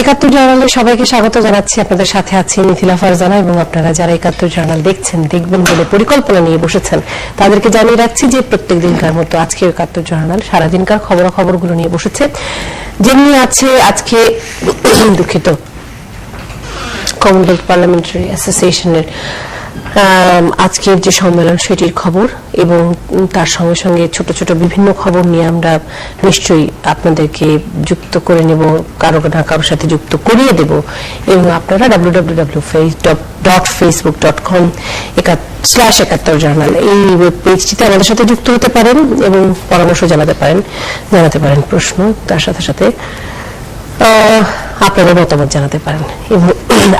একাত্তর জার্নালে সবাইকে স্বাগত জানাচ্ছি। আপনাদের সাথে আছি মিথিলা ফারজানা এবং আপনারা যারা একাত্তর জার্নাল দেখছেন, দেখবেন বলে পরিকল্পনা নিয়ে বসেছেন, তাদেরকে জানিয়ে রাখছি যে প্রত্যেক দিনকার মতো আজকে একাত্তর জার্নাল সারাদিনকার খবরাখবরগুলো নিয়ে বসেছে। যেমনি আছে আজকে দুঃখিত কমনওয়েলথ পার্লামেন্টারি অ্যাসোসিয়েশনের আজকের যে সম্মেলন সেটির খবর এবং তার সঙ্গে সঙ্গে ছোট ছোট বিভিন্ন খবর নিয়ে আমরা নিশ্চয়ই আপনাদেরকে যুক্ত করে নেব, কারো না কারোর সাথে যুক্ত করিয়ে দেব। এবং আপনারা www.facebook.com/একাত্তর জার্নাল এই ওয়েব পেজটিতে আমাদের সাথে যুক্ত হতে পারেন এবং পরামর্শ জানাতে পারেন প্রশ্ন, তার সাথে সাথে আপনাদের মতামত জানাতে পারেন। এবং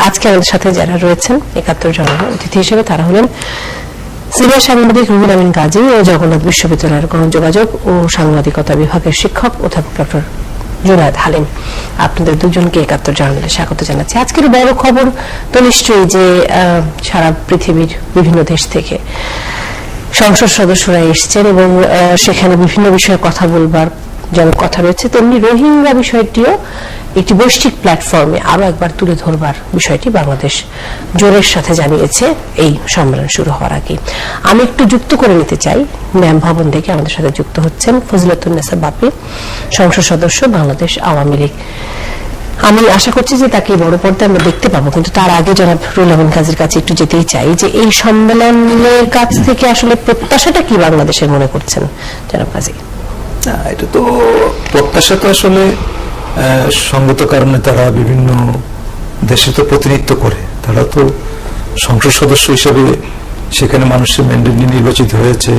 আজকে আমাদের সাথে যারা রয়েছেন একাত্তর জার্নালের অতিথি হিসেবে তারা হলেন সিনিয়র সাংবাদিক রুহুল আমিন গাজী ও জগন্নাথ বিশ্ববিদ্যালয়ের গণযোগাযোগ ও সাংবাদিকতা বিভাগের শিক্ষক অধ্যাপক ডক্টর জুনায়েদ হালিম। আপনাদের দুজনকে একাত্তর জার্নালে স্বাগত জানাচ্ছি। আজকের বড় খবর তো নিশ্চয়ই যে সারা পৃথিবীর বিভিন্ন দেশ থেকে সংসদ সদস্যরা এসছেন এবং সেখানে বিভিন্ন বিষয়ে কথা বলবার যেমন কথা রয়েছে, তেমনি রোহিঙ্গা বিষয়টিও একটি বৈশ্বিক প্ল্যাটফর্মে আরো একবার তুলে ধরবার বিষয়টি বাংলাদেশ জোরের সাথে জানিয়েছে এই সম্মেলন শুরু হওয়ার আগে। আমি একটু যুক্ত করে নিতে চাই, ম্যাম ভবন থেকে আমাদের সাথে যুক্ত হচ্ছেন ফজিলাতুন্নেসা বাপি, সংসদ সদস্য, বাংলাদেশ আওয়ামী লীগ। আমি আশা করছি যে তাকে বড় পর্দায় আমরা দেখতে পাবো, কিন্তু তার আগে জনাব রুহুল আমিন গাজীর কাছে একটু যেতেই চাই যে এই সম্মেলনের কাছ থেকে আসলে প্রত্যাশাটা কি বাংলাদেশের মনে করছেন জনাব গাজী? এটা তো প্রত্যাশা তো আসলে সঙ্গত কারণে তারা বিভিন্ন দেশে তো প্রতিনিধিত্ব করে, তারা তো সংসদ সদস্য হিসেবে সেখানে মানুষের ম্যান্ডেট নিয়ে নির্বাচিত হয়েছে,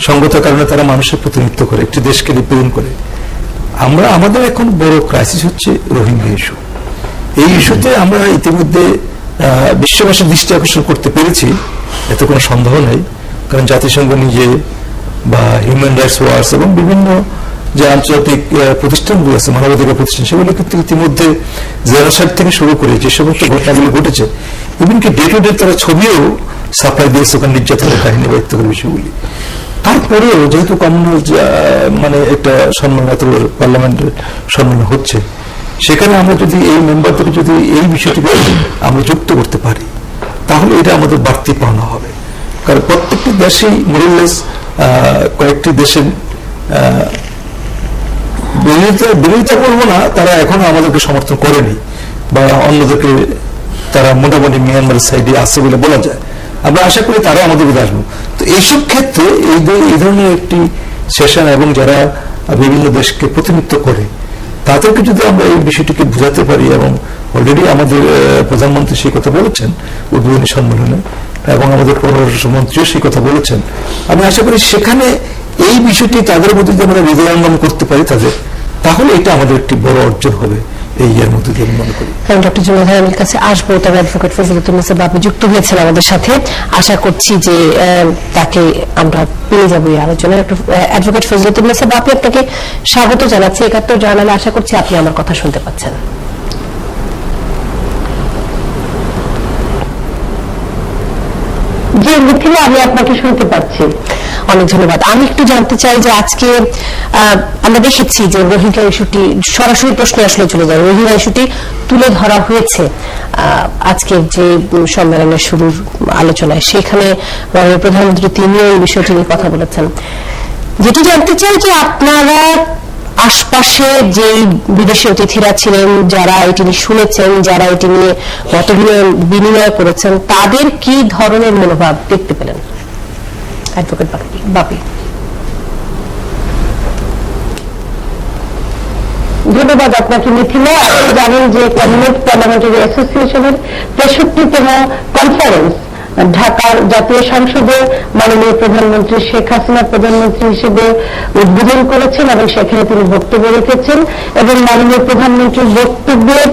সঙ্গত কারণে তারা মানুষের প্রতিনিধিত্ব করে, একটি দেশকে রিপ্রেজেন্ট করে। আমাদের এখন বড় ক্রাইসিস হচ্ছে রোহিঙ্গা ইস্যু। এই ইস্যুতে আমরা ইতিমধ্যে বিশ্ববাসীর দৃষ্টি আকর্ষণ করতে পেরেছি, এতে কোনো সন্দেহ নেই। কারণ জাতিসংঘ নিজে বা হিউম্যান রাইটস ওয়াচ এবং বিভিন্ন যে আন্তর্জাতিক প্রতিষ্ঠানগুলো আছে, মানবাধিকার প্রতিষ্ঠান, সেগুলো কিন্তু ইতিমধ্যে জেনোসাইড থেকে শুরু করে যে সমস্ত ঘটনাগুলো ঘটেছে, এমনকি ডে টু ডে তারা ছবিও সাপ্লাই দিয়েছে ওখানে নির্যাতনের কাহিনী বা ইত্যাদি বিষয়গুলি। তারপরেও যেহেতু কমনওয়েলথ মানে একটা সম্মেলন, এত পার্লামেন্টের সম্মেলন হচ্ছে, সেখানে আমরা যদি এই মেম্বারদেরকে যদি এই বিষয়টিকে আমরা যুক্ত করতে পারি, তাহলে এটা আমাদের বাড়তি পাওনা হবে। কারণ প্রত্যেকটি দেশেই মোরালেস কয়েকটি দেশের বিরোধিতা করবো না, তারা এখনো আমাদেরকে সমর্থন করেনি বা অন্যদেরকে তারা মোটামুটি মিয়ানমারের সাইডে আছে বলে বলা যায়। আমরা আশা করি তারা আমাদের বিরুদ্ধে আসবো। তো এইসব ক্ষেত্রে এই ধরনের একটি সেশন এবং যারা বিভিন্ন দেশকে প্রতিনিধিত্ব করে তাদেরকে যদি আমরা এই বিষয়টিকে বোঝাতে পারি, এবং অলরেডি আমাদের প্রধানমন্ত্রী সেই কথা বলেছেন উদ্বোধনী সম্মেলনে, এবং আমাদের পররাষ্ট্রমন্ত্রীও সেই কথা বলেছেন, আমি আশা করি সেখানে এই বিষয়টি তাদের মধ্যে যদি আমরা হৃদয়ঙ্গম করতে পারি তাদের, তাহলে এটা আমাদের একটি বড় অর্জন হবে এই এর মধ্যে দিয়ে মনে করি। ডক্টর জুনায়েদ হালিমের কাছে আসবো, তবে অ্যাডভোকেট ফজিলাতুন্নেসা বাপি যুক্ত হয়েছেন আমাদের সাথে, আশা করছি যে তাকে আমরা পেয়ে যাবো এই আলোচনায়। অ্যাডভোকেট ফজিলাতুন্নেসা বাপি, আপনাকে স্বাগত জানাচ্ছি একাত্তর জার্নালে। আশা করছি আপনি আমার কথা শুনতে পাচ্ছেন। জি মিথিলা, আমি আপনাকে শুনতে পাচ্ছি, অনেক ধন্যবাদ। আমি একটু জানতে চাই যে আজকে আমরা দেখেছি যে রোহিঙ্গা ইস্যুটি, সরাসরি প্রশ্নে আসলে চলে যায়, রোহিঙ্গা ইস্যুটি তুলে ধরা হয়েছে আজকের যে সম্মেলনের শুরুর আলোচনায়, সেখানে মাননীয় প্রধানমন্ত্রী তিনিও এই বিষয়টি নিয়ে কথা বলেছেন। যেটি জানতে চাই যে আপনারা আশপাশে যে বিদেশি অতিথিরা ছিলেন, যারা এটি নিয়ে শুনেছেন, যারা এটি নিয়ে মত বিনিময় করেছেন, তাদের কি ধরনের মনোভাব দেখতে পেলেন? অ্যাডভোকেট বাপি। ধন্যবাদ আপনাকে মিথিলা। আপনি জানেন যে কমনওয়েলথ পার্লামেন্টারি অ্যাসোসিয়েশনের 63তম কনফারেন্স ঢাকার জাতীয় সংসদে মাননীয় প্রধানমন্ত্রী শেখ হাসিনা প্রধানমন্ত্রী হিসেবে উদ্বোধন করেছেন এবং সেখানে তিনি বক্তব্য রেখেছেন। এবং মাননীয় প্রধানমন্ত্রীর বক্তব্যের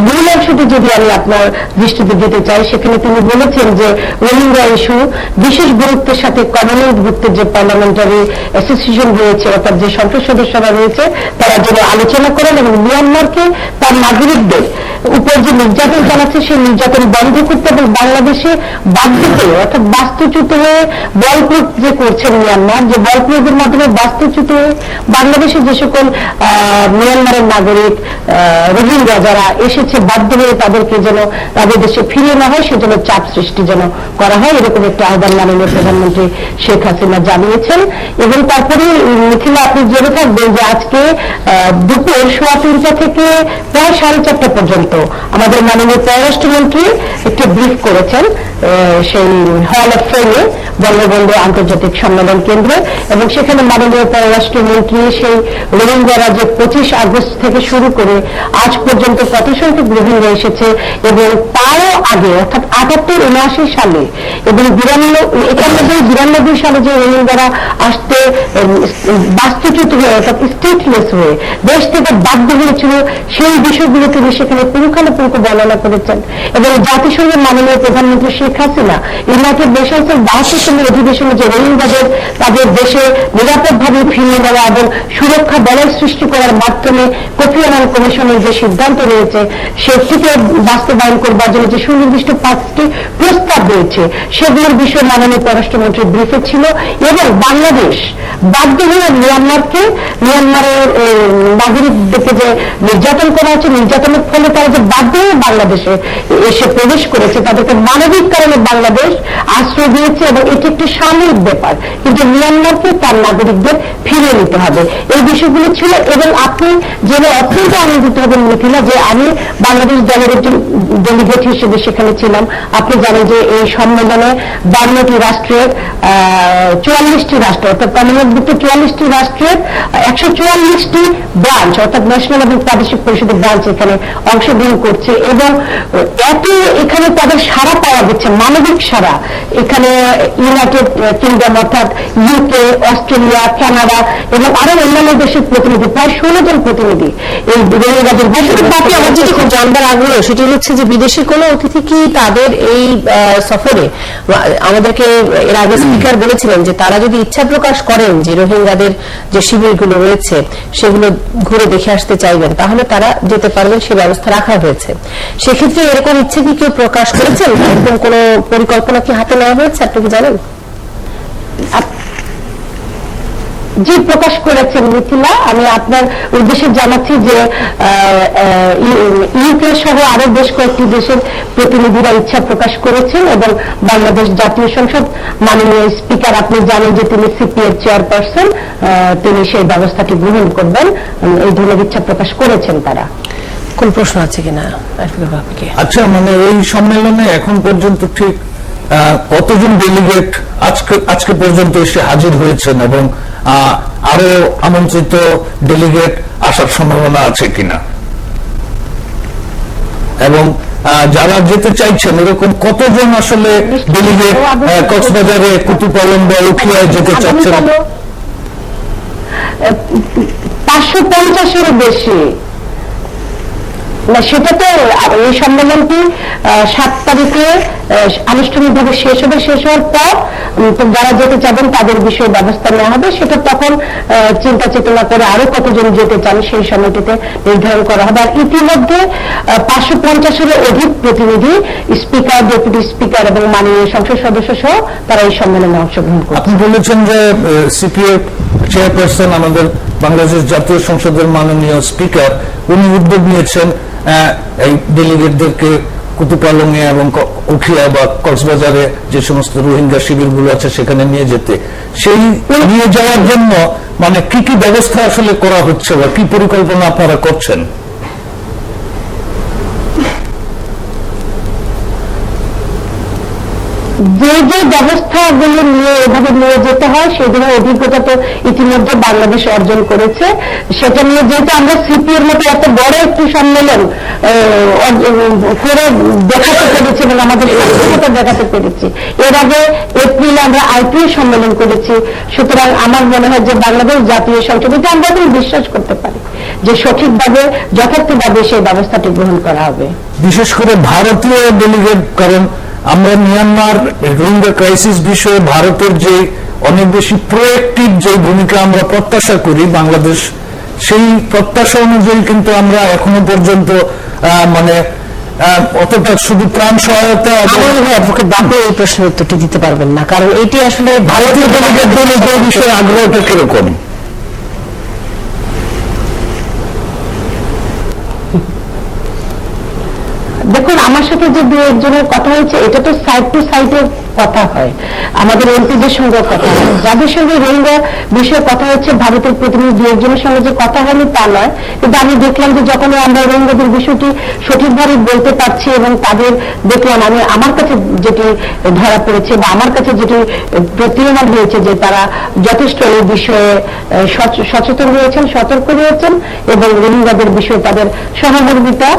মূল অংশটি যদি আমি আপনার দৃষ্টিতে দিতে চাই, সেখানে তিনি বলেছেন যে রোহিঙ্গা ইস্যু বিশেষ গুরুত্বের সাথে কমনওয়েলথভুক্ত যে পার্লামেন্টারি অ্যাসোসিয়েশন রয়েছে, অর্থাৎ যে সংসদ সদস্যরা রয়েছে, তারা যেন আলোচনা করেন এবং মিয়ানমারকে তার নাগরিকদের উপর যে নির্যাতন চালাচ্ছে সেই নির্যাতন বন্ধ করতে এবং বাংলাদেশে বাধ্য করে অর্থাৎ বাস্তুচ্যুত হয়ে বল প্রয়োগ যে করছেন মিয়ানমার, যে বল প্রয়োগের মাধ্যমে বাস্তুচ্যুত হয়ে বাংলাদেশে যে সকল মিয়ানমারের নাগরিক রোহিঙ্গা যারা এসেছে বাধ্য হয়ে তাদেরকে যেন তাদের দেশে ফিরিয়ে না হয় সেজন্য চাপ সৃষ্টি যেন করা হয়, এরকম একটা আহ্বান মাননীয় প্রধানমন্ত্রী শেখ হাসিনা জানিয়েছেন। এবং তারপরে মিথিলা আপনি জেনে থাকবেন যে আজকে দুপুর 3:15 থেকে প্রায় 4:30 পর্যন্ত আমাদের মাননীয় পররাষ্ট্রমন্ত্রী একটি ব্রিফ করেছেন সেই হল অফ ফেমে বঙ্গবন্ধু আন্তর্জাতিক সম্মেলন কেন্দ্রে, এবং সেখানে মাননীয় পররাষ্ট্রমন্ত্রী সেই রোহিঙ্গারা যে 25 আগস্ট থেকে শুরু করে আজ পর্যন্ত কত সংখ্যক রোহিঙ্গা এসেছে এবং তারও আগে অর্থাৎ 78-79 সালে এবং 91-92 সালে যে রোহিঙ্গারা আসতে বাস্তুচ্যুত হয়ে অর্থাৎ স্টেটলেস হয়ে দেশ থেকে বাধ্য হয়েছিল সেই বিষয়গুলো তিনি সেখানে পুঙ্খানুপুঙ্খ বর্ণনা করেছেন। এবং জাতিসংঘের মাননীয় প্রধানমন্ত্রী শেখ হাসিনা ইউনাইটেড নেশনসের 72তম অধিবেশনে যে রোহিঙ্গাদের তাদের দেশে নিরাপদভাবে ফিরিয়ে দেওয়া এবং সুরক্ষা বলয় সৃষ্টি করার মাধ্যমে কোফি আনান কমিশনের যে সিদ্ধান্ত রয়েছে সেটিকে বাস্তবায়ন করবার জন্য যে সুনির্দিষ্ট 5টি প্রস্তাব রয়েছে সেগুলোর বিষয়ে মাননীয় পররাষ্ট্রমন্ত্রী ব্রিফে ছিল। এবং বাংলাদেশ বাধ্য হয়ে মিয়ানমারের নাগরিকদেরকে যে নির্যাতন করা হচ্ছে, নির্যাতনের ফলে তারা যে বাধ্য হয়ে বাংলাদেশে এসে প্রবেশ করেছে তাদেরকে মানবিক কারণে বাংলাদেশ আশ্রয় দিয়েছে এবং এটি একটি সাময়িক ব্যাপার, কিন্তু মিয়ানমারকে তার নাগরিকদের ফিরিয়ে নিতে হবে, এই বিষয়গুলো ছিল। এবং আপনি জেনে অত্যন্ত আনন্দিত হবেন মিথিলা যে আমি বাংলাদেশ দলের একজন ডেলিগেট হিসেবে সেখানে ছিলাম। আপনি জানেন যে এই সম্মেলনে 52টি রাষ্ট্রের 44টি রাষ্ট্র অর্থাৎ কমনওয়েলথভুক্ত 44টি রাষ্ট্রের 144টি ব্রাঞ্চ অর্থাৎ ন্যাশনাল এবং প্রাদেশিক পরিষদের ব্রাঞ্চ এখানে অংশগ্রহণ করছে এবং এত এখানে তাদের সাড়া পাওয়া যাচ্ছে, মানবিক সাড়া। এখানে ইউনাইটেড কিংডম অর্থাৎ ইউকে, অস্ট্রেলিয়া, কানাডা এবং আরো অন্যান্য দেশের প্রতিনিধি, প্রায় 16 জন প্রতিনিধি এই রোহিঙ্গাদের বাকি আমার যেটি খুব জানবার আগ্রহ সেটি হচ্ছে যে বিদেশি কোন অতিথি কি তাদের এই সফরে, আমাদেরকে এর আগে স্পিকার বলেছিলেন যে তারা যদি ইচ্ছা প্রকাশ করেন যে রোহিঙ্গাদের যে শিবিরগুলো রয়েছে সেগুলো ঘুরে দেখে আসতে চাইবেন তাহলে তারা যেতে পারবেন, সে ব্যবস্থা রাখা হয়েছে। সেক্ষেত্রে এরকম ইচ্ছে কি কেউ প্রকাশ করেছেন, এরকম কোন পরিকল্পনা কি হাতে নেওয়া হয়েছে আপনি কি জানেন? যে প্রকাশ করেছেন মিথিলা, আমি আপনার উদ্দেশ্যে জানাচ্ছি যে ইউকে সহ আরো বেশ কয়েকটি দেশের প্রতিনিধিরা ইচ্ছা প্রকাশ করেছেন এবং বাংলাদেশ জাতীয় সংসদ মাননীয় স্পিকার আপনি জানেন যে তিনি সিপিএর চেয়ারপারসন, তিনি সেই ব্যবস্থাটি গ্রহণ করবেন, এই ধরনের ইচ্ছা প্রকাশ করেছেন তারা। কোন প্রশ্ন আছে কিনা? আচ্ছা, মানে এই সম্মেলনে এখন পর্যন্ত ঠিক কতজন ডেলিগেট আজকে পর্যন্ত এসে হাজির হয়েছেন এবং আরো আমন্ত্রিত ডেলিগেট আসার সম্ভাবনা আছে কিনা, এবং যারা যেতে চাইছেন এরকম কতজন আসলে ডেলিগেট কক্সবাজারে, কুতুপালং বা উখিয়ায় যেতে চাচ্ছেন? 550-এরও বেশি। সেটা তো এই সম্মেলনটি 7 তারিখে আনুষ্ঠানিকভাবে শেষ হবে, শেষ হওয়ার পর যারা যেতে চাবেন তাদের বিষয়ে ব্যবস্থা নেওয়া হবে, সেটা তখন চিন্তা চেতনা করে আরো কতজন যেতে চান সেই সময়টিতে নির্ধারণ করা হবে। আর ইতিমধ্যে 550-এরও অধিক প্রতিনিধি, স্পিকার, ডেপুটি স্পিকার এবং মাননীয় সংসদ সদস্য সহ তারা এই সম্মেলনে অংশগ্রহণ করবে। আপনি বলেছেন যে সিপিএ চেয়ারপারসন আমাদের বাংলাদেশ জাতীয় সংসদের মাননীয় স্পিকার উনি উদ্যোগ নিয়েছেন এই ডেলিগেটদেরকে কুতুপালংয়ে এবং উখিয়া বা কক্সবাজারে যে সমস্ত রোহিঙ্গা শিবিরগুলো আছে সেখানে নিয়ে যেতে। সেই নিয়ে যাওয়ার জন্য মানে কি কি ব্যবস্থা আসলে করা হচ্ছে বা কি পরিকল্পনা আপনারা করছেন? যে যে ব্যবস্থাগুলো নিয়ে এভাবে নিয়ে যেতে হয় সেগুলোর অভিজ্ঞতা তো ইতিমধ্যে বাংলাদেশ অর্জন করেছে। সেটা নিয়ে যেহেতু আমরা সিপিএর মতো এত বড় একটি সম্মেলন করে দেখাতে পেরেছি এবং আমাদের সক্ষমতা দেখাতে পেরেছি, এর আগে এপ্রিলে আমরা আইপিএ সম্মেলন করেছি। সুতরাং আমার মনে হয় যে বাংলাদেশ জাতীয় সংসদ, এটা আমরা এখন বিশ্বাস করতে পারি যে সঠিকভাবে যথার্থভাবে সেই ব্যবস্থাটি গ্রহণ করা হবে, বিশেষ করে ভারতীয় ডেলিগেট। কারণ আমরা মিয়ানমার রোহিঙ্গা ক্রাইসিস বিষয়ে ভারতের যে অনেক বেশি প্রোঅ্যাক্টিভ যে ভূমিকা আমরা প্রত্যাশা করি বাংলাদেশ, সেই প্রত্যাশা অনুযায়ী কিন্তু আমরা এখনো পর্যন্ত মানে অতটা শুধু ত্রাণ সহায়তা। অ্যাডভোকেট বাবু এই প্রশ্নের উত্তরটি দিতে পারবেন না, কারণ এটি আসলে ভারতীয় ডেলিগেট দলের এই বিষয়ে আগ্রহটা কিরকম? দেখুন, আমার সাথে যে দু একজনের কথা হয়েছে, এটা তো সাইড টু সাইডের কথা হয়, আমাদের এমপিদের সঙ্গে কথা হয়, যাদের সঙ্গে রোহিঙ্গা বিষয়ে কথা হচ্ছে ভারতের প্রতিনিধি দু একজনের সঙ্গে যে কথা হয়নি তা নয়, কিন্তু আমি দেখলাম যে যখন আমরা রোহিঙ্গাদের বিষয়টি সঠিকভাবে বলতে পারছি এবং তাদের দেখলাম, আমি আমার কাছে যেটি ধরা পড়েছে বা আমার কাছে যেটি প্রতীয়মান হয়েছে যে তারা যথেষ্ট এই বিষয়ে সচেতন হয়েছেন, সতর্ক হয়েছেন এবং রোহিঙ্গাদের বিষয়ে তাদের সহমর্মিতা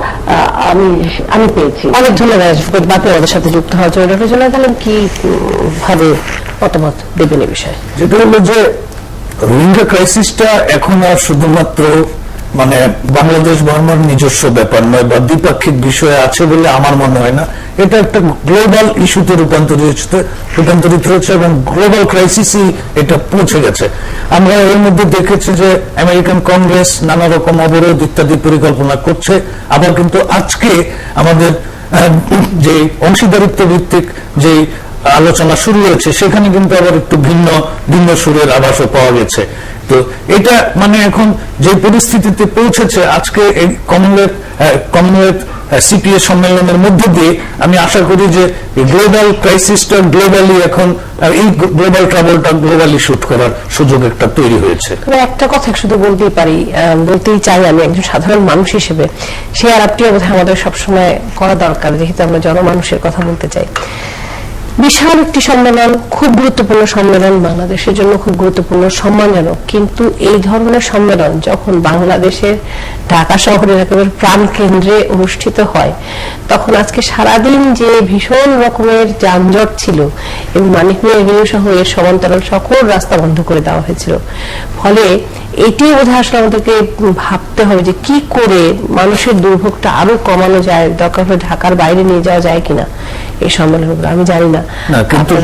আমি পেয়েছি। অনেক ধন্যবাদ বাপি আমাদের সাথে যুক্ত হওয়ার জন্য। ডক্টর জুনায়েদ আলম কি ভাবে মতামত দেবেন এই বিষয়ে? যেটা হলো যে রোহিঙ্গা ক্রাইসিসটা এখন আর শুধুমাত্র মানে বাংলাদেশ বর্মার নিজস্ব ব্যাপার নয় বা দ্বিপাক্ষিক বিষয় আছে বলে আমার মনে হয় না। এটা একটা গ্লোবাল ইস্যুতে রূপান্তরিত হয়েছে এবং গ্লোবাল ক্রাইসিসই এটা পৌঁছে গেছে। আমরা এর মধ্যে দেখেছি যে আমেরিকান কংগ্রেস নানা রকম অবরোধ ইত্যাদি পরিকল্পনা করছে, আবার কিন্তু আজকে আমাদের যে অংশীদারিত্ব ভিত্তিক যে আলোচনা শুরু হয়েছে সেখানে কিন্তু আবার একটু ভিন্ন ভিন্ন সুরের আভাসও পাওয়া গেছে। তো এটা মানে এখন যে পরিস্থিতিতে পৌঁছেছে আজকে এই কমনওয়েলথ সিপিএ সম্মেলনের মধ্য দিয়ে আমি আশা করি যে গ্লোবাল ক্রাইসিসটা গ্লোবালি এখন এই গ্লোবাল ট্রাবলটা গ্লোবালি শুট করার সুযোগ একটা তৈরি হয়েছে। একটা কথা শুধু বলতেই পারি, বলতেই চাই আমি একজন সাধারণ মানুষ হিসেবে, সেই আলাপটিও বোধহয় আমাদের সবসময় করা দরকার, যেহেতু আমরা জনমানুষের কথা বলতে চাই। বিশাল একটি সম্মেলন, খুব গুরুত্বপূর্ণ সম্মেলন, বাংলাদেশের জন্য খুব গুরুত্বপূর্ণ, সম্মানজনক, কিন্তু এই ধরনের সম্মেলন যখন বাংলাদেশের ঢাকা শহরের একেবারে প্রাণ কেন্দ্রে অনুষ্ঠিত হয়, তখন আজকে সারাদিন যে ভীষণ রকমের যানজট ছিল এবং মানিক মিয়া এভিনিউ সহ এর সমান্তরাল সকল রাস্তা বন্ধ করে দেওয়া হয়েছিল, ফলে এটি বোধহয় আসলে আমাদেরকে ভাবতে হবে যে কি করে মানুষের দুর্ভোগটা আরো কমানো যায়, দরকার হলে ঢাকার বাইরে নিয়ে যাওয়া যায় কিনা এই সম্মেলনগুলো। আমি জানি না, কিন্তু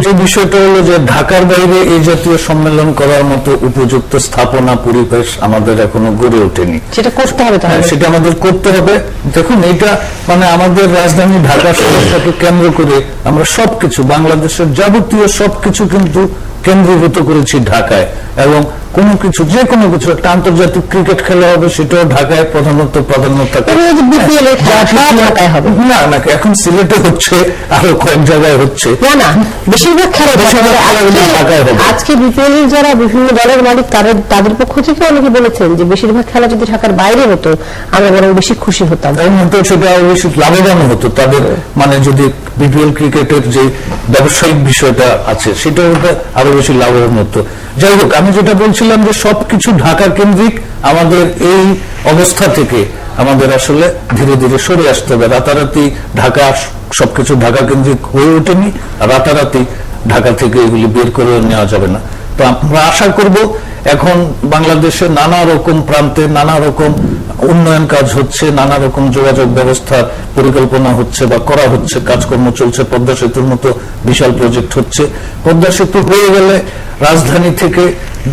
যে বিষয়টা হলো যে ঢাকার বাইরে এই জাতীয় সম্মেলন করার মতো উপযুক্ত স্থাপনা পরিবেশ আমাদের এখনো গড়ে ওঠেনি। সেটা করতে হবে, সেটা আমাদের করতে হবে। দেখুন, এটা মানে আমাদের রাজধানী ঢাকা শহরটাকে কেন্দ্র করে আমরা সবকিছু, বাংলাদেশের যাবতীয় সবকিছু কিন্তু কেন্দ্রীভূত করেছি ঢাকায়, এবং কোনো কিছু, যে কোনো কিছু, একটা আন্তর্জাতিক ক্রিকেট খেলা হবে সেটাও ঢাকায় প্রধানত প্রাধান্য থাকে। না না, এখন সিলেটে হচ্ছে, আরো কয়েক জায়গায় হচ্ছে, না বেশিরভাগ খেলা ঢাকায় হবে। আজকে বিপিএল এর যারা বিভিন্ন দলের মালিক তাদের পক্ষ থেকে অনেকে বলেছেন যে বেশিরভাগ খেলা যদি ঢাকার বাইরে হতো আমরা বরং বেশি খুশি হতাম, সেটা আরো বেশি লাভবান হতো তাদের। মানে যদি বিপিএল ক্রিকেটের যে ব্যবসায়িক বিষয়টা আছে সেটা আরো বেশি লাভবান হতো। যাই হোক, আমি যেটা বলছিলাম যে সবকিছু ঢাকা কেন্দ্রিক, আমাদের এই অবস্থা থেকে আমাদের আসলে ধীরে ধীরে সরে আসতে হবে। রাতারাতি ঢাকা সবকিছু ঢাকা কেন্দ্রিক হয়ে ওঠেনি, রাতারাতি ঢাকা থেকে এগুলি বের করে নেওয়া যাবে না। তো আমরা আশা করব এখন বাংলাদেশের নানা রকম প্রান্তে নানা রকম উন্নয়ন কাজ হচ্ছে, নানা রকম যোগাযোগ ব্যবস্থার পরিকল্পনা হচ্ছে বা করা হচ্ছে, কাজকর্ম চলছে। পদ্মা সেতুর মতো বিশাল প্রজেক্ট হচ্ছে। পদ্মা সেতু হয়ে গেলে রাজধানী থেকে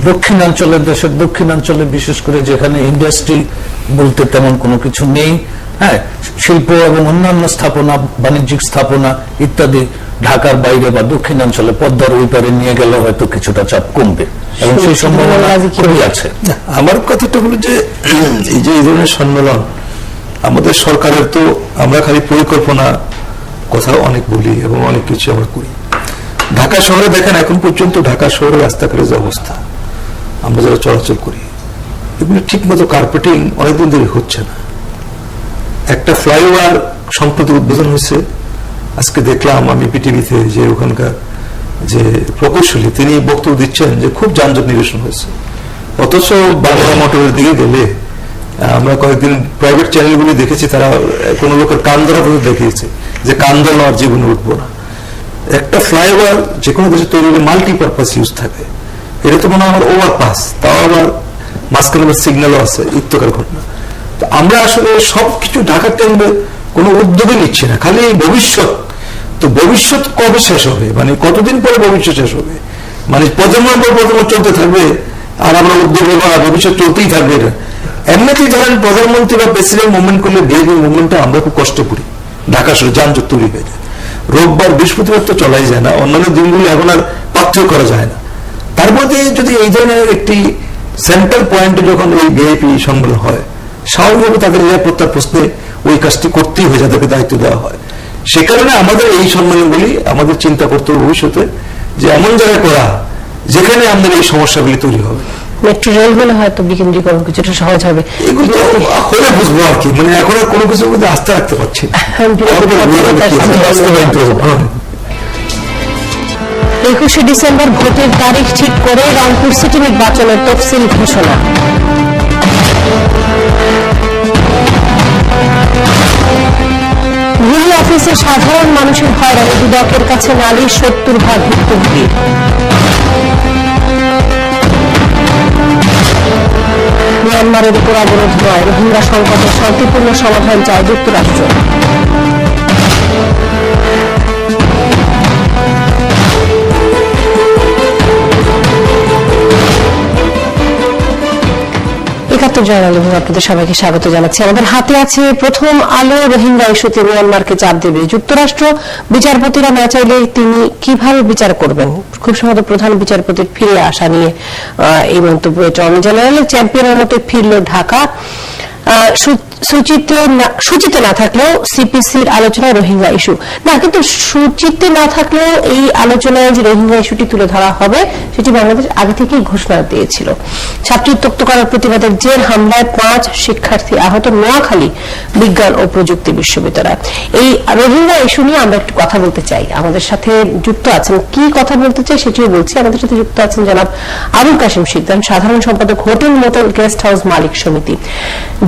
দক্ষিণাঞ্চলের, দেশের দক্ষিণাঞ্চলে বিশেষ করে যেখানে ইন্ডাস্ট্রি বলতে তেমন কোনো কিছু নেই, হ্যাঁ, শিল্প এবং অন্যান্য স্থাপনা, বাণিজ্যিক স্থাপনা ইত্যাদি ঢাকার বাইরে বা দক্ষিণাঞ্চলে পদ্মার ওই পারে নিয়ে গেলে হয়তো কিছুটা চাপ কমবে এবং সেই সম্ভাবনা খুবই আছে। আমার কথাটা হলো যে এই যে এই ধরনের সম্মেলন আমাদের সরকারের, তো আমরা খালি পরিকল্পনা কথা অনেক বলি এবং অনেক কিছু আমরা করি। ঢাকা শহরে দেখেন এখন পর্যন্ত ঢাকা শহরের রাস্তাঘাটের যে অবস্থা, আমরা যারা চলাচল করি, এগুলো ঠিক মতো কার্পেটিং অনেকদিন ধরে হচ্ছে না। একটা ফ্লাইওভার সম্প্রতি উদ্বোধন হয়েছে, আজকে দেখলাম আমি পিটিভিতে যে ওখানকার যে প্রকৌশলী তিনি বক্তব্য দিচ্ছেন যে খুব যানজট নিরসন হয়েছে। অথচ বাংলা মোটরের দিকে গেলে আমরা কয়েকদিন প্রাইভেট চ্যানেলগুলি দেখেছি, তারা কোন লোকের কান ধরা পর্যন্ত দেখিয়েছে যে কান ধরা আর জীবনে উঠবো না। একটা ফ্লাইওভার যে কোনো দেশে তৈরি হলে মাল্টিপারপাস ইউজ থাকে, এটা তো মনে হয় আমার ওভারপাস, তাও আবার মাঝখানে সিগন্যালও আছে, ইত্যকার ঘটনা। তো আমরা আসলে সবকিছু ঢাকার কেন্দ্রে কোনো উদ্যোগে নিচ্ছি না, খালি ভবিষ্যৎ। তো ভবিষ্যৎ কবে শেষ হবে, মানে কতদিন পরে ভবিষ্যৎ শেষ হবে, মানে প্রজন্মের পর প্রজন্ম চলতে থাকবে আর আমরা উদ্যোগে ভবিষ্যৎ চলতেই থাকবে। এমনিতেই ধরেন প্রধানমন্ত্রী বা প্রেসিডেন্ট মুভমেন্ট করলে ভিআইপি মুভমেন্টটা আমরা খুব কষ্ট করি, ঢাকা শহরে যানজট তৈরি হয়ে যায়, রোববার বৃহস্পতিবার তো চলাই যায় না, অন্যান্য দিনগুলো এখন আর পার্থক্য করা যায় না। তার মধ্যে যদি এই ধরনের একটি সেন্ট্রাল পয়েন্টে যখন এই ভিআইপি সম্মেলন হয়, স্বাভাবিকভাবে তাদের নিরাপত্তার প্রশ্নে ওই কাজটি করতেই হয়, যাদেরকে দায়িত্ব দেওয়া হয়। সে কারণে আমাদের এই সম্মেলনগুলি আমাদের চিন্তা করতে হবে ভবিষ্যতে যে এমন জায়গায় করা যেখানে আমাদের এই সমস্যাগুলি তৈরি হবে। মেট্রো রেল হলে হয়তো বিকেন্দ্রীকরণ কিছুটা সহজ হবে, এগুলো তো হলে বুঝবো আর কি, মানে এখন আর কোনো কিছুর মধ্যে আস্থা রাখতে পারছি না। 21শে ডিসেম্বর ভোটের তারিখ ঠিক করে রংপুর সিটি নির্বাচনের তফসিল ঘোষণা। ভূমি অফিসে সাধারণ মানুষের হয়রানি, দুদকের কাছে নালিশ 70% ভুক্তভোগী। মিয়ানমারের উপর অবরোধ নয়, রোহিঙ্গা সংকটের শান্তিপূর্ণ সমাধান চায় যুক্তরাষ্ট্র। একাত্তর জার্নাল এবং আপনাদের সবাইকে স্বাগত জানাচ্ছি। আমাদের হাতে আছে প্রথম আলো। রোহিঙ্গা ইস্যুতে মিয়ানমারকে চাপ দেবে যুক্তরাষ্ট্র, বিচারপতিরা না চাইলে তিনি কিভাবে বিচার করবেন? খুব সম্ভবত প্রধান বিচারপতির ফিরে আসা নিয়ে এই মন্তব্য। অ্যাটর্নি জেনারেল চ্যাম্পিয়নের মতো ফিরল ঢাকা। সূচিতে না থাকলেও সিপিসির আলোচনায় রোহিঙ্গা ইস্যু না, কিন্তু সূচিতে না থাকলেও এই আলোচনায় যে রোহিঙ্গা ইস্যুটি তুলে ধরা হবে সেটি বাংলাদেশ আগে থেকেই ঘোষণা দিয়েছিল। ছাত্রী উত্ত্যক্ত করার প্রতিবাদের জের হামলায় 5 শিক্ষার্থী আহত, নোয়াখালী বিজ্ঞান ও প্রযুক্তি বিশ্ববিদ্যালয়। এই রোহিঙ্গা ইস্যু নিয়ে আমরা একটু কথা বলতে চাই। আমাদের সাথে যুক্ত আছেন, কি কথা বলতে চাই সেটিও বলছি। আমাদের সাথে যুক্ত আছেন জনাব আবুল কাশেম সিদ্ধান, সাধারণ সম্পাদক হোটেল মোটেল গেস্ট হাউস মালিক সমিতি,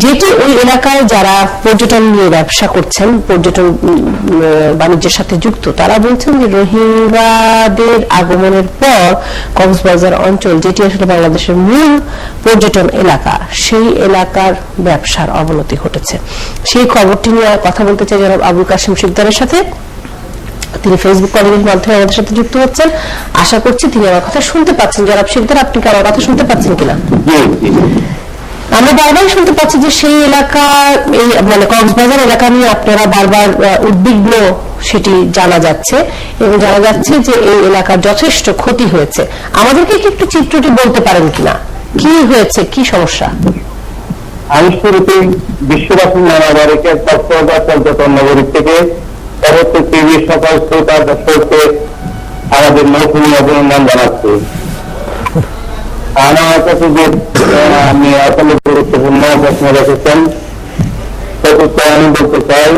যেটি ওই এলাকায় যারা পর্যটন নিয়ে ব্যবসা করছেন, পর্যটন বাণিজ্যের সাথে যুক্ত, তারা বলছেন যে রোহিঙ্গাদের আগমনের পর কক্সবাজার অঞ্চল, যেটি আসলে বাংলাদেশের মূল পর্যটন এলাকা, সেই এলাকার ব্যবসার অবনতি ঘটেছে। সেই খবরটি নিয়ে কথা বলতে চাই জনাব আবুল কাশেম সিকদারের সাথে। তিনি ফেসবুক কলিংয়ের মাধ্যমে আমাদের সাথে যুক্ত হচ্ছেন। আশা করছি তিনি আমার কথা শুনতে পাচ্ছেন। জনাব সিকদার, আপনি কি আমার কথা শুনতে পাচ্ছেন কিনা? আমরা বারবার শুনতে পাচ্ছি যে সেই এলাকা, মানে কক্সবাজার এলাকা নিয়ে আপনারা বারবার উদ্বিগ্ন, সেটি জানা যাচ্ছে এবং জানা যাচ্ছে যে এই এলাকার যথেষ্ট ক্ষতি হয়েছে। আমাদেরকে কি একটু চিত্রটি বলতে পারেন কিনা, কি হয়েছে, কি সমস্যা? আমি শুরুতে বিশ্ববাসী নানাবাড়িকে কক্সবাজার পর্যটন নগরী থেকে পরবর্তী টিভি সকাল শ্রোতা দর্শককে আমাদের মৌসুমী অভিনন্দন জানাচ্ছি। আমার কাছে যে আপনি আসলে গুরুত্বপূর্ণ প্রশ্ন রেখেছেন, সেক্ষেত্রে আমি বলতে চাই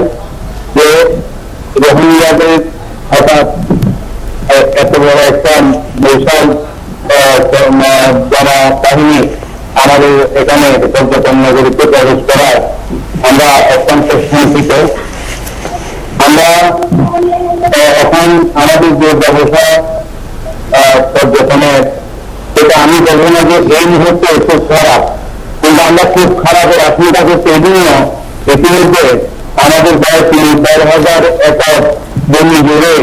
যে রোহিঙ্গাদের হঠাৎ এত বড় একটা বিশাল যারা কাহিনী আমাদের এখানে পর্যটন নগরীতে প্রবেশ করার আমরা অত্যন্ত চিন্তিত। আমরা এখন আমাদের যে ব্যবসা পর্যটনের, সেটা আমি বলবো না যে এই মুহূর্তে খুব খারাপ, কিন্তু আমরা খুব খারাপের আশঙ্কা করতে এজন্য ইতিমধ্যে আমাদের প্রায় 3-4 হাজার একর জমি জুড়ে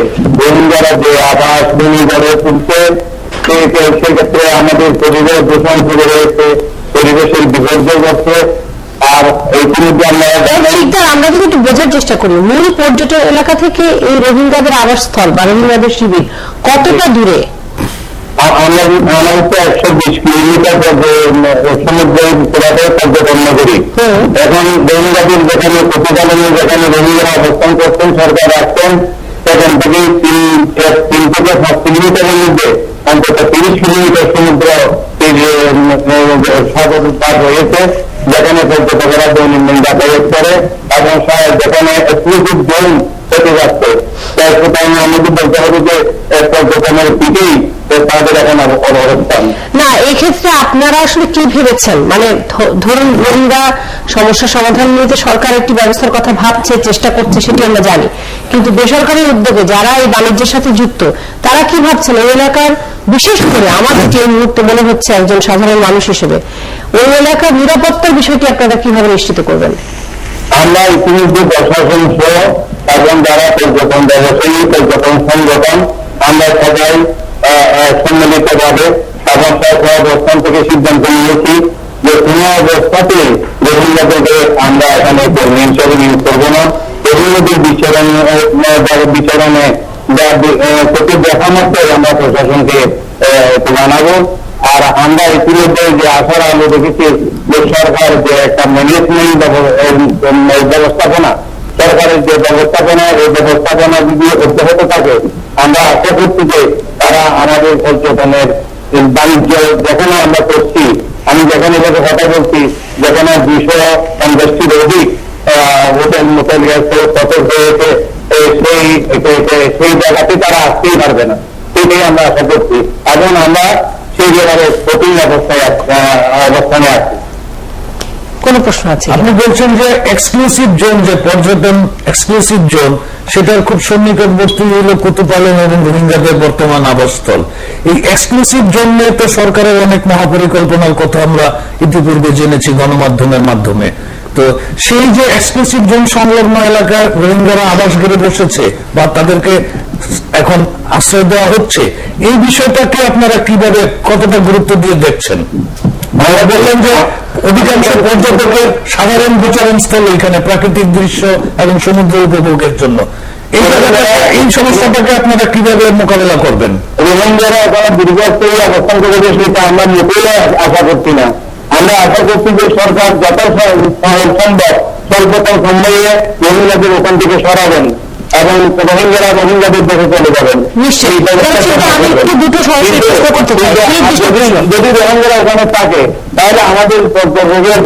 রোহিঙ্গারা যে আবাস ভূমি গড়ে তুলছে, সেক্ষেত্রে আমাদের পরিবেশ দূষণ শুরু হয়েছে, পরিবেশের বিপর্যয় ঘটছে। আর ইতিমধ্যে আমরা কিন্তু একটু বোঝার চেষ্টা করি, মূল পর্যটন এলাকা থেকে এই রোহিঙ্গাদের আবাসস্থল বা রোহিঙ্গাদের শিবির কতটা দূরে? আমাদের তো 120 কিলোমিটার সমুদ্র পর্যটন নগরী। এখন রোহিঙ্গাদের যেখানে প্রতিপালনে যেখানে রোহিঙ্গারা অবস্থান করছেন, সরকার রাখছেন, সেখান থেকে 3 থেকে 7 কিলোমিটারের মধ্যে অন্তত 30 কিলোমিটার সমুদ্র সাগর পার রয়েছে, যেখানে পর্যটকেরা দৈনন্দিন যাতায়াত করে এবং যেখানে এক্সক্লুসিভ জোন হতে যাচ্ছে। আমাদের বলতে হবে যে পর্যটনের পিঠেই তাদের এখন অবস্থান। না, এক্ষেত্রে আপনারা আসলে কি ভেবেছেন? মানে ধরুন রোহিঙ্গা সমস্যা সমাধান নিয়ে সরকার একটি ব্যবস্থার কথা ভাবছে, চেষ্টা করছে, সেটি আমরা জানি, কিন্তু বেসরকারি উদ্যোগে যারা এই বাণিজ্যের সাথে যুক্ত, তারা কি ভাবছেন ওই এলাকার, বিশেষ করে আমাদের যে মুহূর্তে মনে হচ্ছে একজন সাধারণ মানুষ হিসেবে, ওই এলাকার নিরাপত্তার বিষয়টি আপনারা কিভাবে নিশ্চিত করবেন? আমরা ইতিমধ্যে প্রশাসন সহ এবং যারা পর্যটন ব্যবসায়ী, পর্যটন সংগঠন, আমরা সবাই সম্মিলিত ভাবে অবস্থান থেকে সিদ্ধান্ত নিয়েছি যে কোনো অবস্থাতে রোহিঙ্গাদেরকে আমরা এখানে কর্মী হিসাবে নিয়োগ করবো না। রোহিঙ্গাদের বিচারণে চোখে দেখা মাত্রই আমরা প্রশাসনকে জানাবো। আর আমরা ইতিমধ্যে যে আসার আলো দেখেছি যে সরকার যে একটা ম্যানেজমেন্ট ব্যবস্থাপনা, সরকারের যে ব্যবস্থাপনা, এই ব্যবস্থাপনা যদি অব্যাহত থাকে আমরা আশা করছি যে তারা আমাদের পর্যটনের বাণিজ্য যেখানে আমরা করছি, আমি যেখানে কথা বলছি, যেখানে 250টির অধিক হোটেল মোটেল সতর্ক হয়েছে, সেই জায়গাতে তারা আসতেই পারবে না, সেটাই আমরা আশা করছি। এবং আমরা সেই ব্যাপারে কঠিন অবস্থানে আছি। কোন প্রশ্ন আছে? আপনি বলছেন যে এক্সক্লুসিভ জোন, যে পর্যটন এক্সক্লুসিভ জোন, সেটার খুব সন্নিকটবর্তী হল কুতুপালং এবং রোহিঙ্গাদের বর্তমান আবাসস্থল। এই এক্সক্লুসিভ জোন নিয়ে তো সরকারের অনেক মহাপরিকল্পনার কথা আমরা ইতিপূর্বে জেনেছি গণমাধ্যমের মাধ্যমে। তো সেই যে এক্সক্লুসিভ জোন সংলগ্ন এলাকার রোহিঙ্গারা আবাস ঘিরে বসেছে বা তাদেরকে এখন আশ্রয় দেওয়া হচ্ছে, এই বিষয়টাকে আপনারা কিভাবে কতটা গুরুত্ব দিয়ে দেখছেন? আমরা বললেন যে অধিকাংশ পর্যটকের সাধারণ বিচারণস্থল এখানে প্রাকৃতিক দৃশ্য এবং সমুদ্র উপভোগের জন্য, এই সমস্যাটাকে আপনারা কিভাবে মোকাবেলা করবেন? রোহিঙ্গারা এখানে দীর্ঘস্থায়ী অবস্থান করে সেটা আমরা মোটেই আশা করছি না। আমরা আশা করছি যে সরকার যত সম্ভব স্বল্পতম সময়ে রোহিঙ্গাদের ওখান থেকে সরাবেন এবং রোহিঙ্গাদের দেশে চলে যাবেন। যদি রোহিঙ্গারা ওখানে থাকে তাহলে আমাদের পর্যটনের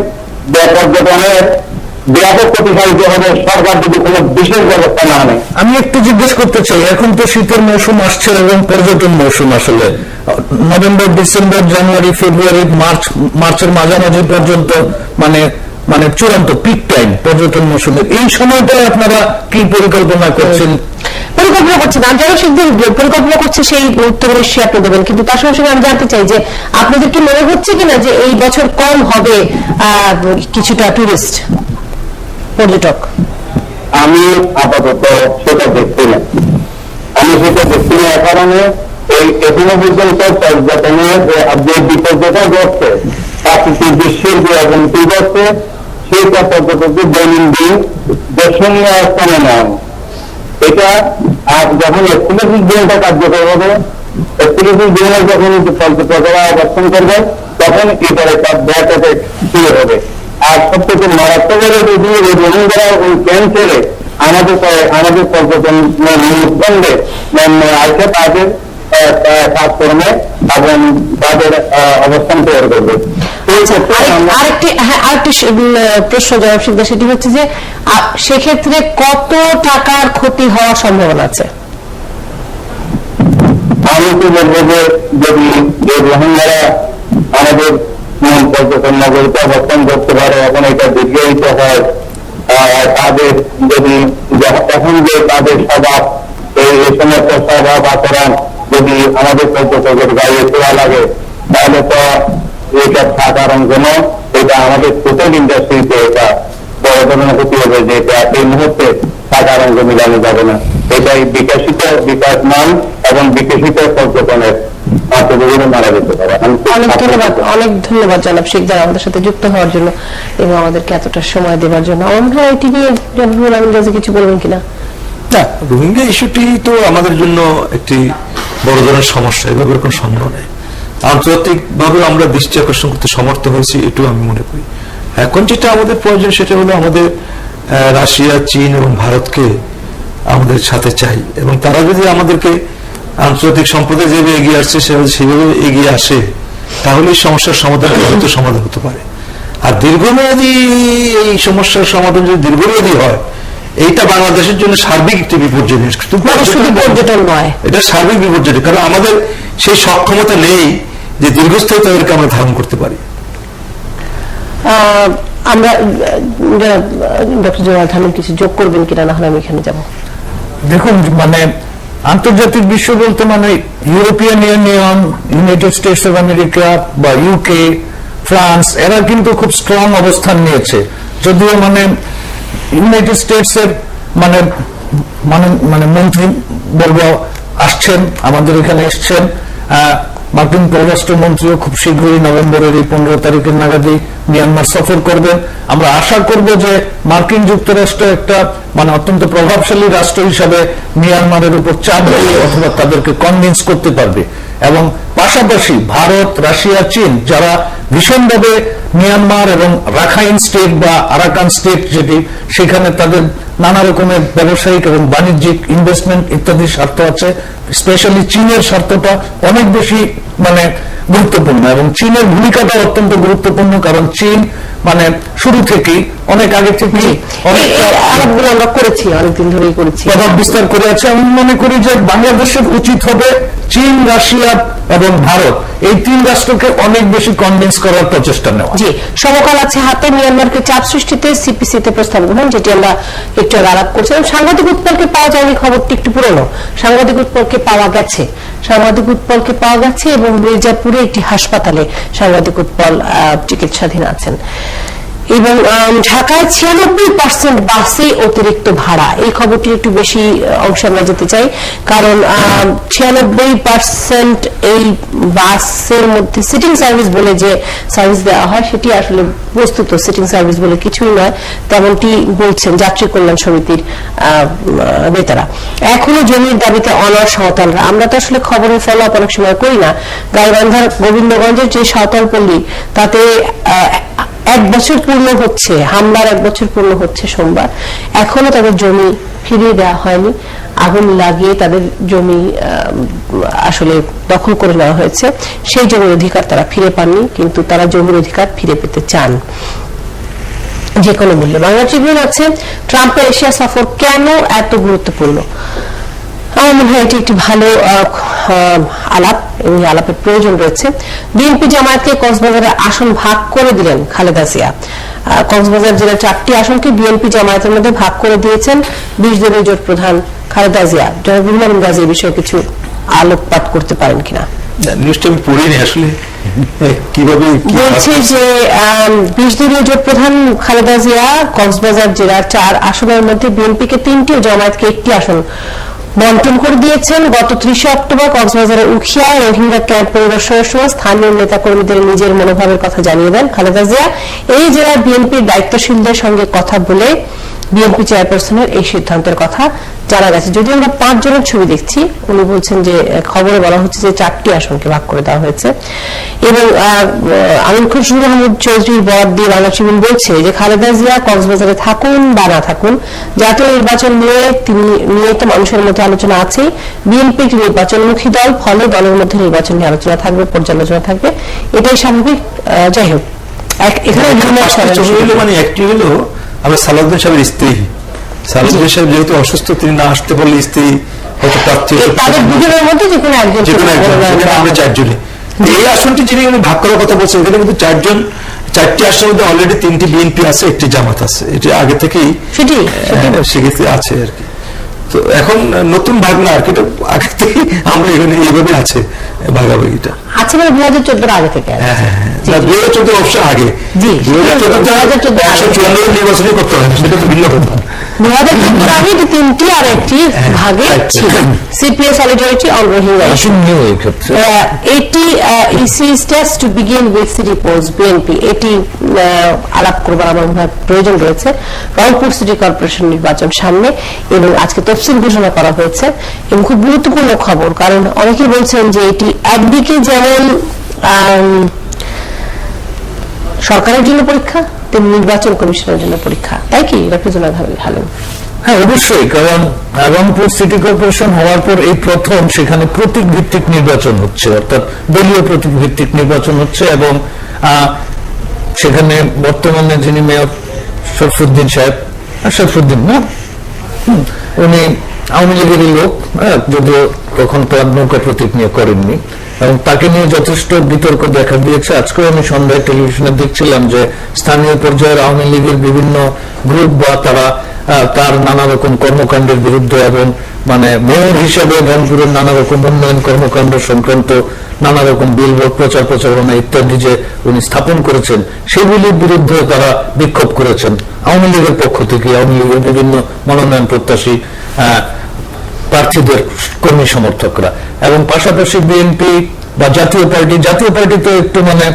ব্যাপক প্রতিফলিত হবে, সরকার যদি কোনো বিশেষ ব্যবস্থা না নেয়। আমি একটু জিজ্ঞেস করতে চাই, এখন তো শীতের মৌসুম আসছে এবং পর্যটন মৌসুম আসলে নভেম্বর, ডিসেম্বর, জানুয়ারি, ফেব্রুয়ারি, মার্চের মাঝামাঝি পর্যন্ত মানে চূড়ান্ত পিক টাইম পর্যটন মৌসুমের। এই সময়টায় আপনারা কি পরিকল্পনা করছেন? পরিকল্পনা করছেন আন্তর্জাতিক পরিকল্পনা করছে, সেই উত্তর নিশ্চয়ই আপনি দেবেন, কিন্তু তার সঙ্গে সঙ্গে আমি জানতে চাই যে আপনাদের কি মনে হচ্ছে কিনা যে এই বছর কম হবে কিছুটা টুরিস্ট পর্যটক? আমি আপাতত সেটা দেখছি না। এ কারণে এই এখনো পর্যন্ত পর্যটনের যে বিপর্যয়টা ঘটছে, প্রাকৃতিক দৃশ্যের যে অবনতি ঘটছে, সেইটা পর্যটকদের দৈনন্দিন দর্শনীয় স্থানে নয়। এটা যখন এক্সক্লুসিভ জোনটা কার্যকর হবে, এক্সক্লুসিভ জোনে যখন পর্যটকরা অবস্থান করবে তখন এটার একটা ব্যাক এফেক্ট শুরু হবে। আর সবথেকে মারাত্মক রোহিঙ্গারা ওই ক্যাম্প ছেড়ে আমাদের পর্যটন কেন্দ্রে আইসে তাদের কাজকর্মে এবং তাদের অবস্থান তৈরি করবে। আরেকটি প্রশ্ন জনাব শিকদার, সেটি হচ্ছে যে সেক্ষেত্রে কত টাকার ক্ষতি হওয়ার সম্ভাবনা আছে? আমি তো বলবো যে যদি রোহিঙ্গারা আমাদের পর্যটন নগরীতে অবস্থান করতে পারে এবং এটা দীর্ঘায়িত হয়, তাদের যদি এখন যে তাদের স্বভাব, এই সমস্ত স্বভাব আচরণ যদি আমাদের পর্যটকের গায়ে তোলা লাগে, তাহলে তো এটা থাকার জন্য এটা আমাদের টোটাল ইন্ডাস্ট্রিতে এটা বড় ধরনের ক্ষতি হবে, যে এটা এই মুহূর্তে থাকার অঙ্গ মিলানো যাবে না। এটাই বিকাশমান এবং বিকশিত পর্যটনের মারা যেতে পারে। অনেক ধন্যবাদ জনাব শিকদার আমাদের সাথে যুক্ত হওয়ার জন্য এবং আমাদেরকে এতটা সময় দেওয়ার জন্য। আমার মনে হয় এটি নিয়ে জনাব আমিন গাজী কিছু বলবেন কিনা? না, রোহিঙ্গা ইস্যুটি তো আমাদের জন্য একটি বড় ধরনের সমস্যা, এভাবে কোনো সন্দেহ নেই। আন্তর্জাতিক ভাবে আমরা দৃষ্টি আকর্ষণ করতে সমর্থ হয়েছি, এটাও আমি মনে করি। এখন যেটা আমাদের প্রয়োজন সেটা হলো আমাদের রাশিয়া, চীন এবং ভারতকে আমাদের সাথে চাই, এবং তারা যদি আমাদেরকে আন্তর্জাতিক সম্প্রদায় যেভাবে এগিয়ে আসছে সেভাবে এগিয়ে আসে, তাহলে এই সমস্যার সমাধান হতে পারে। আর দীর্ঘমেয়াদী এই সমস্যার সমাধান যদি দীর্ঘমেয়াদী হয়, এইটা বাংলাদেশের জন্য সার্বিক একটি বিপর্যয়, শুধু পর্যটন নয়, এটা সার্বিক বিপর্যয়, কারণ আমাদের সেই সক্ষমতা নেই যে দীর্ঘস্থায়ী তাদেরকে আমরা ধারণ করতে পারি। আমরা ডক্টর জওয়াল থামিন কিছু যোগ করবেন কিনা, না হলে আমি এখানে যাব। দেখুন, মানে আন্তর্জাতিক বিশ্ব বলতে মানে European union, United states of America বা ইউকে, ফ্রান্স, এরা কিন্তু খুব স্ট্রং অবস্থান নিয়েছে। যদিও মানে ইউনাইটেড স্টেটস এর মানে মানে মানে মন্ত্রী বর্গ আসছেন, আমাদের এখানে এসছেন, মার্কিন পররাষ্ট্রমন্ত্রীও খুব শীঘ্রই নভেম্বরের এই 15 তারিখের নাগাদই মিয়ানমার সফর করবেন। আমরা আশা করব যে মার্কিন যুক্তরাষ্ট্র একটা অত্যন্ত প্রভাবশালী রাষ্ট্র হিসাবে মিয়ানমারের উপর চাপ দিয়ে অথবা তাদেরকে কনভিন্স করতে পারবে, এবং পাশাপাশি ভারত, রাশিয়া, চীন যারা ভীষণভাবে মিয়ানমার এবং রাখাইন স্টেট বা আরাকান স্টেট যেটি, সেখানে তাদের নানা রকমের ব্যবসায়িক এবং বাণিজ্যিক ইনভেস্টমেন্ট ইত্যাদি স্বার্থ আছে। স্পেশালি চীনের স্বার্থটা অনেক বেশি গুরুত্বপূর্ণ, এবং চীনের ভূমিকাটা অত্যন্ত গুরুত্বপূর্ণ, কারণ চীন শুরু থেকেই অনেক আগে থেকেই আমরা করেছি, অনেকদিন ধরেই করেছি, প্রভাব বিস্তার করে আছে। আমি মনে করি যে বাংলাদেশের উচিত হবে চীন, রাশিয়া এবং ভারত এই 3 রাষ্ট্রকে অনেক বেশি কনভিন্স করার প্রচেষ্টা নেওয়া। জি, সমকাল আছে হাতে মিয়ানমারকে চাপ সৃষ্টিতে সিপিসিতে প্রস্তাব গ্রহণ, যেটি আমরা একটু আলাপ করছিলাম। সাংবাদিক উৎপলকে পাওয়া যায়নি, খবরটি একটু পুরনো। সাংবাদিক উৎপলকে পাওয়া গেছে, এবং মির্জাপুরে একটি হাসপাতালে সাংবাদিক উৎপল চিকিৎসাধীন আছেন। এবং ঢাকায় 96% বাসে অতিরিক্ত ভাড়া, এই খবরটি একটু বেশি অংশে আমরা যেতে চাই, কারণ 96% এই বাসের মধ্যে সিটিং সার্ভিস বলে যে সার্ভিস দেওয়া হয় সেটি আসলে বস্তুত সিটিং সার্ভিস বলে কিছুই নয়, তেমনটি বলছেন যাত্রী কল্যাণ সমিতির নেতারা। এখনো জমির দাবিতে অনড় সাঁওতালরা। আমরা তো আসলে খবরের ফলো আপ অনেক সময় করি না। গাইবান্ধার গোবিন্দগঞ্জের যে সাঁওতাল পল্লী, তাতে 1 বছর পূর্ণ হচ্ছে, হামলার 1 বছর পূর্ণ হচ্ছে সোমবার, এখনো তাদের জমি ফিরিয়ে দেওয়া হয়নি। আগুন লাগিয়ে তাদের জমি আসলে দখল করে নেওয়া হয়েছে। সেই জমির অধিকার তারা ফিরে পাননি, কিন্তু তারা জমির অধিকার ফিরে পেতে চান যে কোনো মূল্যে। বাংলা ট্রিবিউন আছে, ট্রাম্পের এশিয়া সফর কেন এত গুরুত্বপূর্ণ? আমার মনে হয় এটি একটি ভালো আলাপ, এবং আলাপের প্রয়োজন রয়েছে। বিএনপি জামায়াতকে কক্সবাজারের আসন ভাগ করে দিলেন খালেদা জিয়া। কক্সবাজার জেলার 4টি আসনকে বিএনপি জামায়াতের মধ্যে ভাগ করে দিয়েছেন 20 দলীয় জোট প্রধান খালেদা জিয়া। জনাব গাজী এই বিষয়ে কিছু আলোকপাত করতে পারেন কিনা? নিউজটা আমি পড়িনি আসলে, কিভাবে বলছে যে 20 দলীয় জোট প্রধান খালেদা জিয়া কক্সবাজার জেলার 4 আসনের মধ্যে বিএনপিকে 3টি ও জামায়াতকে 1টি আসন বন্টন করে দিয়েছেন। গত 30 অক্টোবর কক্সবাজারের উখিয়ায় রোহিঙ্গা ক্যাম্প পরিদর্শনের সময় স্থানীয় নেতাকর্মীদের নিজের মনোভাবের কথা জানিয়ে দেন খালেদা জিয়া। এই জেলার বিএনপির দায়িত্বশীলদের সঙ্গে কথা বলে বিএনপি চেয়ারপারসনের এই সিদ্ধান্তের কথা জানা গেছে। যদি আমরা 5 জনের ছবি দেখছি, উনি বলছেন যে খবরে বলা হচ্ছে যে 4টি আসনকে ভাগ করে দেওয়া হয়েছে। এবং আমির খসরু মাহমুদ চৌধুরীর বরাদ দিয়ে বাংলা ট্রিবিউন বলছে যে খালেদা জিয়া কক্সবাজারে থাকুন বা না থাকুন, জাতীয় নির্বাচন নিয়ে তো মানুষের মধ্যে আলোচনা আছে। বিএনপি একটি নির্বাচনমুখী দল, ফলে দলের মধ্যে নির্বাচন নিয়ে আলোচনা থাকবে, পর্যালোচনা থাকবে, এটাই স্বাভাবিক। যাই হোক, এখানে একটি হলো আমরা সালাউদ্দিন সাহেবের স্ত্রী, সালাউদ্দিন সাহেব যেহেতু অসুস্থ, তিনি না আসতে পারলে স্ত্রী হয়তো প্রার্থী, তাদের দুজনের মধ্যে যে কোনো একজন, আমরা 4 জনে এই আসনটি যিনি ভাগ করার কথা বলছেন, এখানে কিন্তু 4টি আসনের মধ্যে অলরেডি 3টি বিএনপি আছে, 1টি জামাত আছে, এটা আগে থেকেই সেক্ষেত্রে আছে আর কি। তো এখন নতুন ভাগ না আর কি, এটা আগে থেকে আমরা এখানে এইভাবে আছে ভাগাভাগিটা আছে, মানে 2014 আগে থেকে। 2014 অবশ্য আগে, 2014 নির্বাচনই করতে হবে, সেটা তো ভিন্ন কথা। 2014 আগে 3টি আর 1টি ভাগে ছিল। সিপিএ সলিডারিটি অন রোহিঙ্গা এটি EC states to begin with city post BNP, এটি আলাপ করবার আমার মনে হয় প্রয়োজন রয়েছে। রংপুর সিটি কর্পোরেশন নির্বাচন সামনে, এবং আজকে তফসিল ঘোষণা করা হয়েছে, এবং খুব গুরুত্বপূর্ণ খবর, কারণ অনেকেই বলছেন যে এটি একদিকে যেমন সরকারের জন্য পরীক্ষা, তেমনি নির্বাচন কমিশনের জন্য পরীক্ষা, তাই কি রেপ্রেজেন্ট হলেন? হ্যাঁ, অবশ্যই, কারণ রংপুর সিটি কর্পোরেশন হওয়ার পর এই প্রথম সেখানে প্রতীক ভিত্তিক নির্বাচন হচ্ছে, অর্থাৎ দলীয় প্রতীক ভিত্তিক নির্বাচন হচ্ছে, এবং সেখানে বর্তমানে যিনি মেয়র শরফুদ্দিন সাহেব, শরফুদ্দিন না, উনি আওয়ামী লীগেরই লোক, যদিও তখন তার নৌকা প্রতীক নিয়ে করেননি, এবং তাকে নিয়ে যথেষ্ট বিতর্ক দেখা দিয়েছে। আজকেও আমি সন্ধ্যায় টেলিভিশনে দেখছিলাম যে স্থানীয় পর্যায়ের আওয়ামী লীগের বিভিন্ন গ্রুপ বা তারা তার নানা রকম কর্মকাণ্ডের বিরুদ্ধে, এবং মেয়র হিসেবে রংপুরের নানা রকম উন্নয়ন কর্মকাণ্ড সংক্রান্ত নানা রকম বিলবোর্ড, প্রচার প্রচারণা ইত্যাদি যে উনি স্থাপন করেছেন, সেগুলির বিরুদ্ধে তারা বিক্ষোভ করেছেন আওয়ামী লীগের পক্ষ থেকে, আওয়ামী লীগের বিভিন্ন মনোনয়ন প্রত্যাশী প্রার্থীদের কর্মী সমর্থকরা। এবং পাশাপাশি বিএনপি বা জাতীয় পার্টি তো একটু মানে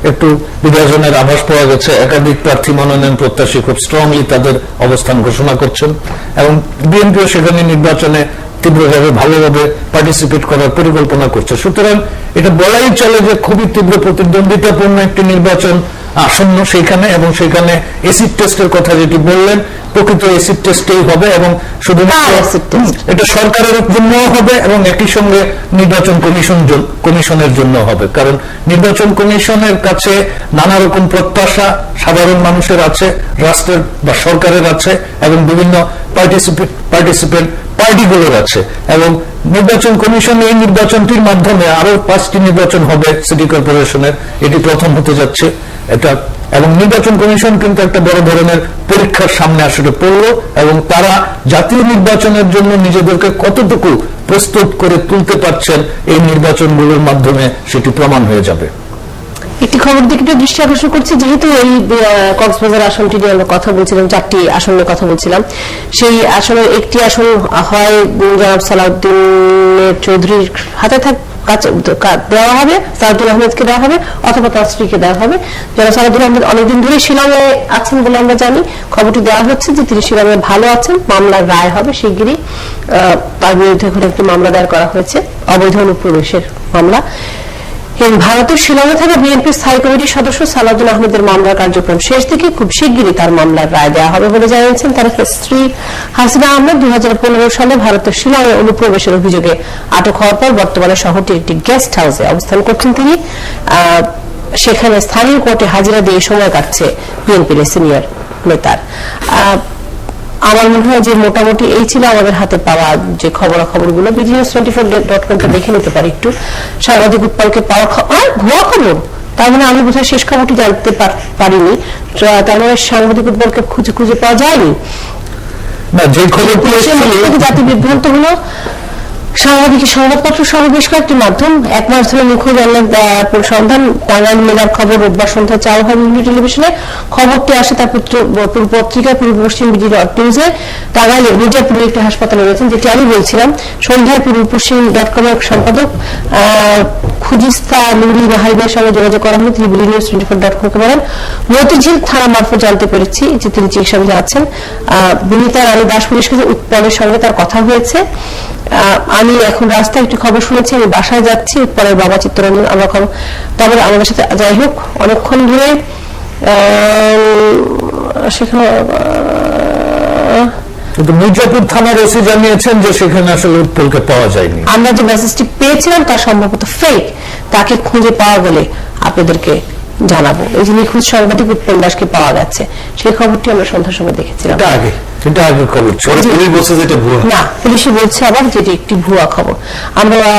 একটু বিভাজনের আভাস পাওয়া গেছে। একাধিক প্রার্থী মনোনয়ন প্রত্যাশী খুব স্ট্রংলি তাদের অবস্থান ঘোষণা করছেন এবং বিএনপিও সেখানে নির্বাচনে তীব্রভাবে ভালোভাবে পার্টিসিপেট করার পরিকল্পনা করছে। সুতরাং এটা বলাই চলে যে খুবই তীব্র প্রতিদ্বন্দ্বিতাপূর্ণ একটি নির্বাচন আসন্ন সেইখানে, এবং সেখানে এসিড টেস্টের কথা যেটি বললেন, প্রকৃত এসিড টেস্টেই হবে এবং শুধুমাত্র এটা সরকারের জন্য হবে এবং একই সঙ্গে নির্বাচন কমিশনের জন্য হবে। কারণ নির্বাচন কমিশনের কাছে নানা রকম প্রত্যাশা সাধারণ মানুষের আছে, রাষ্ট্রের বা সরকারের আছে এবং বিভিন্ন পার্টিসিপেন্ট পার্টিগুলোর আছে, এবং নির্বাচন কমিশন এই নির্বাচনটির মাধ্যমে আরো 5টি নির্বাচন হবে সিটি কর্পোরেশনের, এটি প্রথম হতে যাচ্ছে এটা। এবং নির্বাচন কমিশন কিন্তু একটা বড় ধরনের পরীক্ষার সামনে আসলে পড়লো এবং তারা জাতীয় নির্বাচনের জন্য নিজেদেরকে কতটুকু প্রস্তুত করে তুলতে পারছেন এই নির্বাচনগুলোর মাধ্যমে সেটি প্রমাণ হয়ে যাবে। একটি খবর দিকে একটু দৃষ্টি আকর্ষণ করছে, যেহেতু এই কক্সবাজার আসনটি নিয়ে আমরা কথা বলছিলাম, 4টি আসনের কথা বলছিলাম, সেই আসনের একটি আসন হয় জনাব সালাউদ্দিনের চৌধুরীর হাতে দেওয়া হবে, সালাউদ্দিন আহমেদকে দেওয়া হবে অথবা তার স্ত্রীকে দেওয়া হবে। জনাব সালাউদ্দিন আহমেদ অনেকদিন ধরে শিলংয়ে আছেন বলে আমরা জানি, খবরটি দেওয়া হচ্ছে যে তিনি শিলংয়ে ভালো আছেন, মামলার রায় হবে শিগগিরই। তার বিরুদ্ধে এখন একটি মামলা দায়ের করা হয়েছে, অবৈধ অনুপ্রবেশের মামলা। ভারতের শিলংয়ে থাকা বিএনপির স্থায়ী কমিটির সদস্য সালাউদ্দিন আহমেদের মামলার কার্যক্রম শেষ থেকে খুব শিগগিরই তার মামলার রায় দেওয়া হবে বলে জানিয়েছেন তার স্ত্রী হাসিনা আহমেদ। 2015 সালে ভারতের শিলংয়ে অনুপ্রবেশের অভিযোগে আটক হওয়ার পর বর্তমানে শহরটির একটি গেস্ট হাউসে অবস্থান করছেন তিনি। সেখানে স্থানীয় কোর্টে হাজিরা দিয়ে সময় কাটছে বিএনপির সিনিয়র নেতার। আমার মনে হয় যে মোটামুটি এই ছিল আমাদের হাতে পাওয়া যে খবরাখবরগুলো। BDNews24.com দেখে নিতে পারি একটু। সাংবাদিক উৎপলকে পাওয়া ভুয়া খবর, তার মানে আমি বোধহয় শেষ খবরটি জানতে পারিনি, তার মানে সাংবাদিক উৎপলকে খুঁজে পাওয়া যায়নি না, যে খবরটি জাতি বিভ্রান্ত হলো। সাংবাদিকের সংবাদপত্র সহ বেশ কয়েকটি মাধ্যম 1 মাস ধরে নিখোঁজ সন্ধান টাঙ্গাইল মেলার খবর রোববার সন্ধ্যায় চালু হয় বিভিন্ন টেলিভিশনে। খবরটি আসে তার পত্রিকা পূর্ব পশ্চিম BD.News-এ। টাঙ্গাইলের মির্জাপুরের একটি হাসপাতালে রয়েছেন, যেটি আমি বলছিলাম। সন্ধ্যায় পূর্ব পশ্চিম.com-এর সম্পাদক খুজিস্তা নুরি নাহারিনের সঙ্গে যোগাযোগ করা হলে তিনি BDNews24.com-কে বলেন, মতিঝিল থানা মারফত জানতে পেরেছি যে তিনি চিকিৎসাধীন আছেন। বিনীতা রানী দাস পুলিশকে উৎপলের সঙ্গে তার কথা হয়েছে। আমি এখন রাস্তায় একটি খবর শুনেছি, আমি বাসায় যাচ্ছি, উৎপলের বাবা চিত্তরঞ্জন আমরা খবর। তবে আমাদের সাথে যাই হোক অনেকক্ষণ ধরে সেখানে কিন্তু মির্জাপুর থানার ওসি জানিয়েছেন যে সেখানে আসলে উৎপলকে পাওয়া যায়নি। আমরা যে মেসেজটি পেয়েছিলাম তার সম্ভবত ফেক, তাকে খুঁজে পাওয়া গেলে আপনাদেরকে জানাবো। এই যে নিখোঁজ সাংবাদিক উৎপল দাসকে পাওয়া গেছে, সেই খবরটি আমরা সন্ধ্যার সময় দেখেছিলাম। এটা আগে খবর ছিল, না পুলিশে বলছে আবার যেটি একটি ভুয়া খবর। আমরা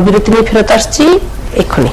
বিরতি নিয়ে ফেরত আসছি এক্ষুনি।